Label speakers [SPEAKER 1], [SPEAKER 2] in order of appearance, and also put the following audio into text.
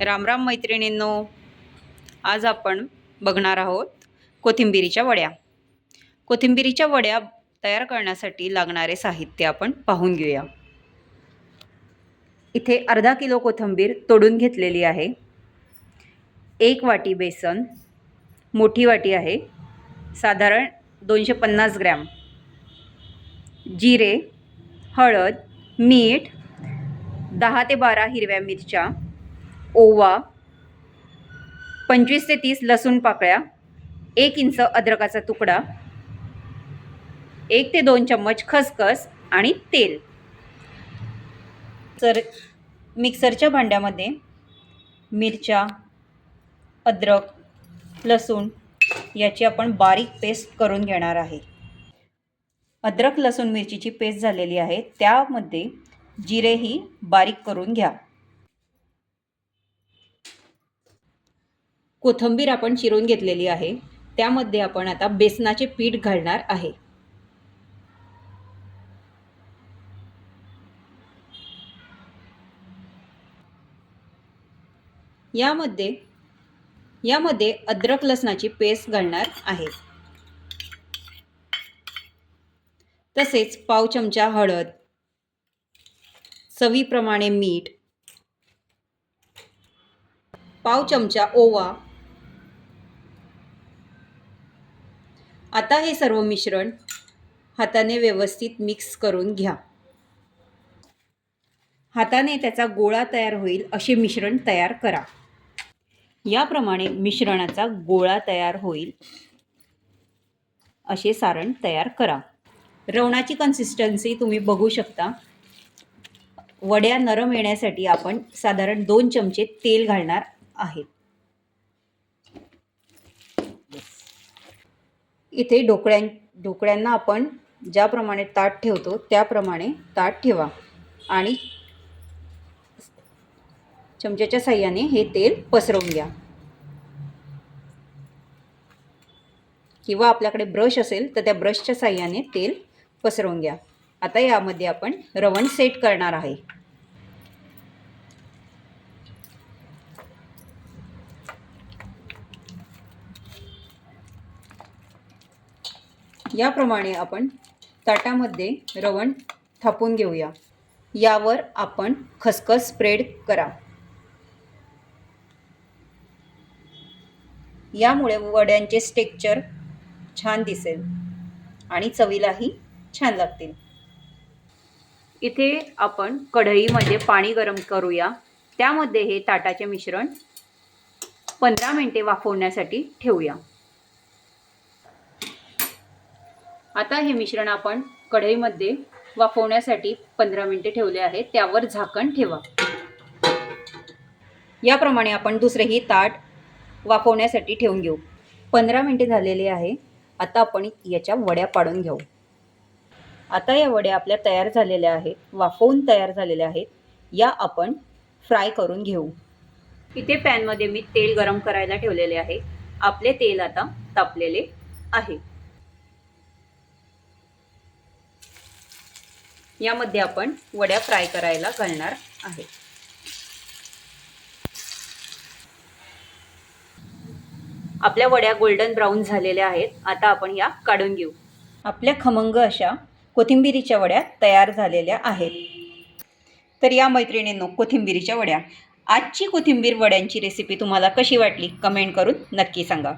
[SPEAKER 1] राम राम मैत्रिणींनो, आज आपण बघणार आहोत कोथिंबीरीच्या वड्या. कोथिंबीरीच्या वड्या तयार करण्यासाठी लागणारे साहित्य आपण पाहून घेऊया. इथे अर्धा किलो कोथिंबीर तोडून घेतलेली आहे. 1 वाटी बेसन, मोठी वाटी आहे, साधारण 250 ग्रॅम. जिरे, हळद, मीठ, 10 ते 12 हिरव्या मिरच्या, ओवा, 25 ते 30 लसूण पाकळ्या, 1 इंच अद्रकाचा तुकडा, 1 ते 2 चम्मच खसखस आणि तेल. मिक्सरच्या भांड्यामध्ये मिरच्या, अद्रक, लसूण याची आपण बारीक पेस्ट करून घेणार आहे. अद्रक, लसूण, मिरचीची पेस्ट झालेली आहे. त्यामध्ये जिरेही बारीक करून घ्या. कोथिंबीर आपण चिरून घेतलेली आहे. त्यामध्ये आपण आता बेसनाचे पीठ घालणार आहे. यामध्ये अद्रक लसणाची पेस्ट घालणार आहे. तसेच पाव चमचा हळद, चवीप्रमाणे मीठ, पाव चमचा ओवा. आता हे सर्व मिश्रण हाताने व्यवस्थित मिक्स करून घ्या. हाताने त्याचा गोळा तयार होईल असे मिश्रण तयार करा. याप्रमाणे मिश्रणाचा गोळा तयार होईल असे सारण तयार करा. रवणाची कन्सिस्टन्सी तुम्ही बघू शकता. वड्या नरम येण्यासाठी आपण साधारण 2 चमचे तेल घालणार आहेत. इथे ढोकळ्यांना आपण ज्याप्रमाणे ताट ठेवतो त्याप्रमाणे ताट ठेवा आणि चमच्याच्या साहाय्याने हे तेल पसरवून घ्या, किंवा आपल्याकडे ब्रश असेल तर त्या ब्रशच्या साहाय्याने तेल पसरवून घ्या. आता यामध्ये आपण रवण सेट करणार आहे. याप्रमाणे आपण ताटामध्ये रवण थापून घेऊया. यावर आपण खसखस स्प्रेड करा. यामुळे वड्यांचे टेक्स्चर छान दिसेल आणि चवीलाही छान लागतील. इथे आपण कढईमध्ये पाणी गरम करूया. त्यामध्ये हे ताटाचे मिश्रण 15 मिनिटे वाफवण्यासाठी ठेवूया. आता हे मिश्रण आपण कढईमध्ये वाफवण्यासाठी 15 मिनिटे ठेवले आहे. त्यावर झाकण ठेवा. याप्रमाणे आपण दुसरेही ताट वाफवण्यासाठी ठेवून घेऊ. 15 मिनिटे झालेले आहे. आता आपण याच्या वड्या पाडून घेऊ. आता या वड्या आपल्या तयार झालेल्या आहेत, वाफवून तयार झालेल्या आहेत. या आपण फ्राय करून घेऊ. इथे पॅनमध्ये मी तेल गरम करायला ठेवलेले आहे. आपले तेल आता तापलेले आहे. यामध्ये आपण वड्या फ्राय करायला घालणार आहे. आपल्या वड्या गोल्डन ब्राऊन झालेल्या आहेत. आता आपण या काढून घेऊ. आपल्या खमंग अशा कोथिंबीरीच्या वड्या तयार झालेल्या आहेत. तर या मैत्रिणींनो, कोथिंबीरीच्या वड्या. आजची कोथिंबीर वड्यांची रेसिपी तुम्हाला कशी वाटली कमेंट करून नक्की सांगा.